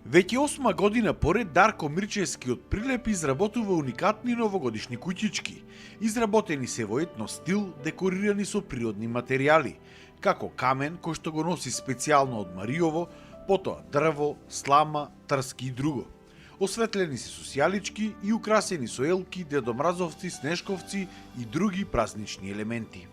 Веќе 8 година поред Дарко Мирчевски од Прилеп изработува уникатни новогодишни куќички. Изработени се во етно стил, декорирани со природни материјали, како камен кој што го носи специјално од Мариово, потоа дрво, слама, трски и друго. Осветлени се со сјалички и украсени со елки, дедомразовци, снешковци и други празнични елементи.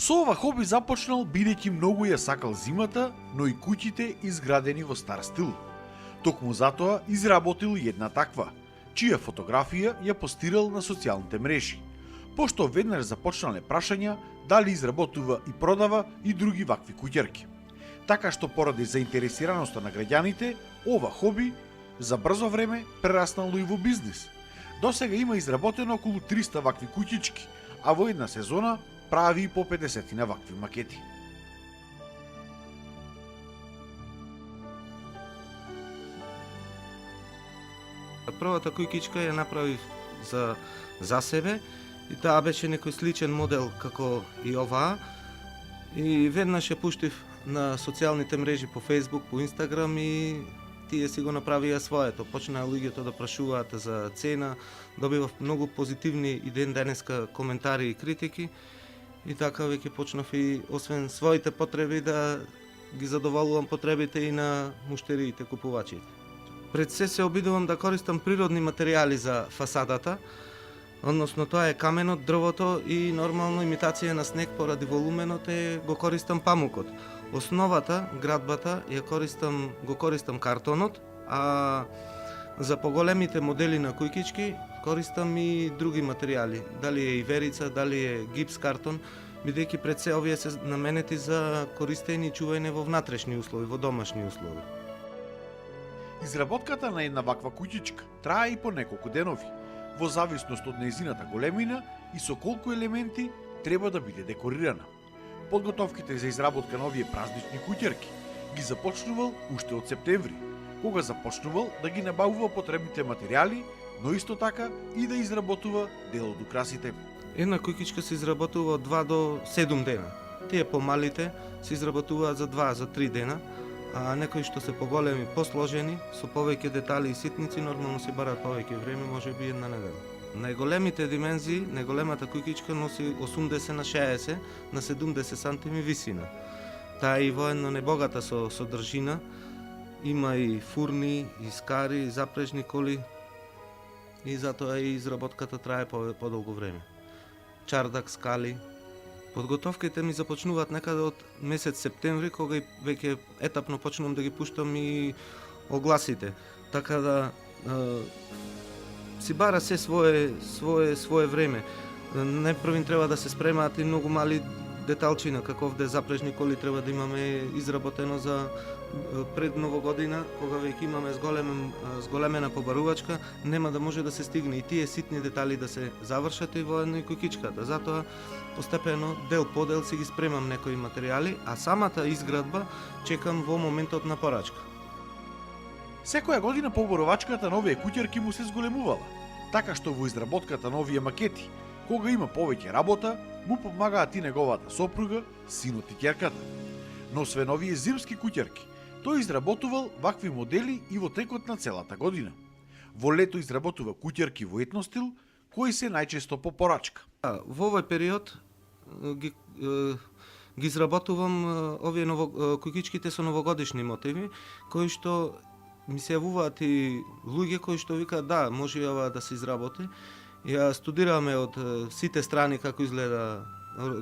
Со ова хоби започнал бидејќи многу ја сакал зимата, но и куќите изградени во стар стил. Токму затоа изработил една таква, чија фотографија ја постирал на социјалните мрежи. Пошто веднаш започнале прашања дали изработува и продава и други вакви куќарки. Така што поради заинтересираноста на граѓаните, ова хоби за брзо време прераснало и во бизнис. Досега има изработено околу 300 вакви куќички, а во една сезона прави и по 50 на вакви макети. Првата куќичка ја направив за себе и таа беше некој сличен модел како и оваа. И веднаш ја пуштив на социјалните мрежи по Facebook, по Instagram и тие си го направија своето. Почнаа луѓето да прашуваат за цена, добивав многу позитивни и ден денеска коментари и критики. И така веќе почнав и освен своите потреби да ги задоволувам потребите и на муштериите, купувачите. Пред се обидувам да користам природни материјали за фасадата, односно тоа е каменот, дрвото и нормално имитација на снег поради волуменот го користам памукот. Основата, градбата, го користам картонот, а за поголемите модели на куќички користам и други материјали, дали е иверица, дали е гипс картон, бидејќи пред се овие се наменети за користење и чување во внатрешни услови, во домашни услови. Изработката на една ваква куќичка трае и по неколку денови, во зависност од нејзината големина и со колку елементи треба да биде декорирана. Подготовките за изработка на овие празнични куќарки ги започнувал уште од септември, кога започнувал да ги набавува потребните материјали, но исто така и да изработува дел од украсите. Една куќичка се изработува од 2 до 7 дена. Тие помалите се изработуваат за 2, за 3 дена, а некои што се поголеми, посложени, со повеќе детали и ситници, нормално се барат повеќе време, можеби една недела. Најголемите димензии, најголемата куќичка носи 80 на 60 на 70 сантими висина. Таа е и военно небогата со содржина, има и фурни, и скари, и запрежни коли, и затоа и изработката трае подолго време. Чардак, скали. Подготовките ми започнуваат некаде од месец септември, кога веќе етапно почнувам да ги пуштам и огласите. Така да си бара се свое време. Најпрвин треба да се спремаат и многу мали деталчина, како овде запрежни коли треба да имаме изработено за пред новогодина, кога веќе имаме зголемена побарувачка, нема да може да се стигне и тие ситни детали да се завршат и во една куќичката. Затоа постепено, дел по дел си ги спремам некои материјали, а самата изградба чекам во моментот на порачка. Секоја година побарувачката на овие куќарки му се зголемувала, така што во изработката на овие макети, кога има повеќе работа, му помагаат и неговата сопруга, синот и ќерката. Но освен овие зимски куќарки, тој изработувал вакви модели и во текот на целата година. Во лето изработува куќарки во етно стил, кои се најчесто по порачка. Во овој период ги изработувам овие куќичките со новогодишни мотиви, кои што ми се јавуваат и луѓе кои што викаат да, може и ова да се изработи. Ја студиравме од сите страни како изгледа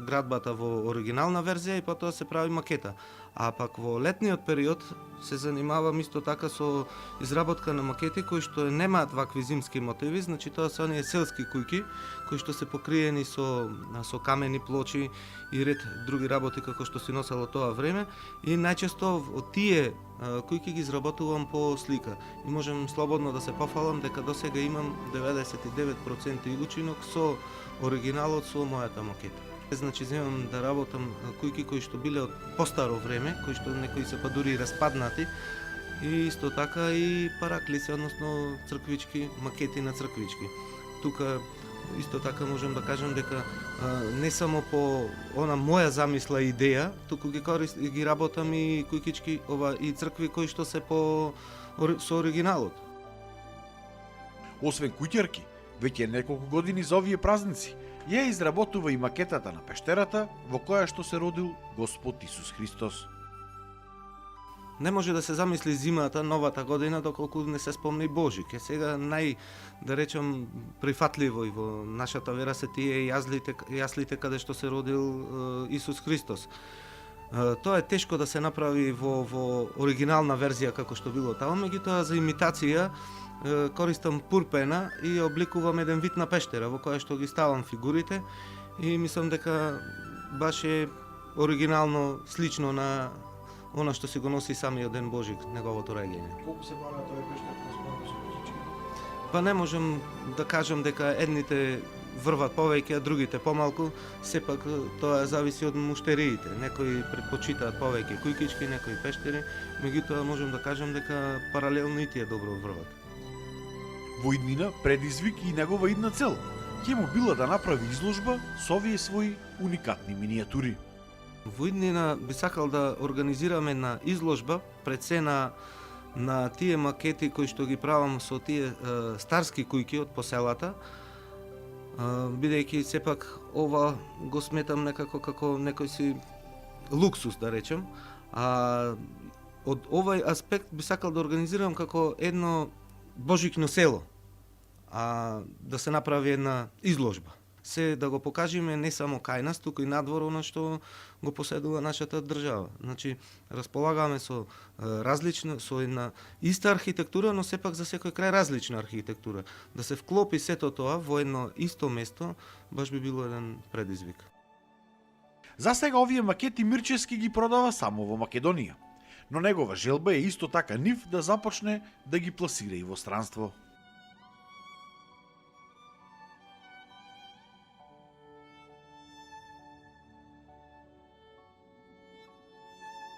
градбата во оригинална верзија и потоа се прави макета. А пак во летниот период се занимавам исто така со изработка на макети кои што немаат вакви зимски мотиви, значи тоа се оние селски куќи кои што се покриени со камени плочи и ред други работи како што си носело тоа време и најчесто од тие куќи ги изработувам по слика. И можем слободно да се пофалам дека досега имам 99% учинок со оригиналот со мојата макета. Значи земам да работам куќи кои што биле од постаро време, кои што некои се па дури распаднати и исто така и параклици, односно црквички, макети на црквички. тука исто така можем да кажем дека не само по она моја замисла и идеја, туку ги работам и кујкички и цркви кои што се со оригиналот. Освен куќарки, веќе неколку години за овие празници ја изработува и макетата на пештерата во која што се родил Господ Исус Христос. Не може да се замисли зимата, новата година, доколку не се спомни Божик. Сега да речем, прифатливо и во нашата вера се тие јаслите каде што се родил Исус Христос. Тоа е тешко да се направи во оригинална верзија како што било таму, меѓутоа за имитација користам пурпена и обликувам еден вид на пештера во која што ги ставам фигурите и мислам дека баш е оригинално слично на она што си го носи самиот ден Божик, неговото раѓање. Колку се бара тој пештер на спорно со куќички? Па не можем да кажам дека едните врват повеќе, а другите помалку, сепак тоа зависи од муштериите. Некои предпочитаат повеќе кујкички, некои пештери, меѓутоа можем да кажем дека паралелно и тие добро врват. Во иднина предизвик и негова идна цел ќе му била да направи изложба со овие своји уникатни минијатури. Во иднина би сакал да организираме една изложба пред се на тие макети кои што ги правам со тие старски кујки од поселата, бидејќи сепак ова го сметам некако како некој си луксус, да речем, а од овај аспект би сакал да организирам како едно божикно село, а да се направи една изложба. Се да го покажеме не само кај нас, туку и надвор она што го поседува нашата држава. Значи, располагаме со со една иста архитектура, но сепак за секој крај различна архитектура. Да се вклопи сето тоа во едно исто место, баш би било еден предизвик. За сега овие макети Мирчевски ги продава само во Македонија, но негова желба е исто така нив да започне да ги пласира и во странство.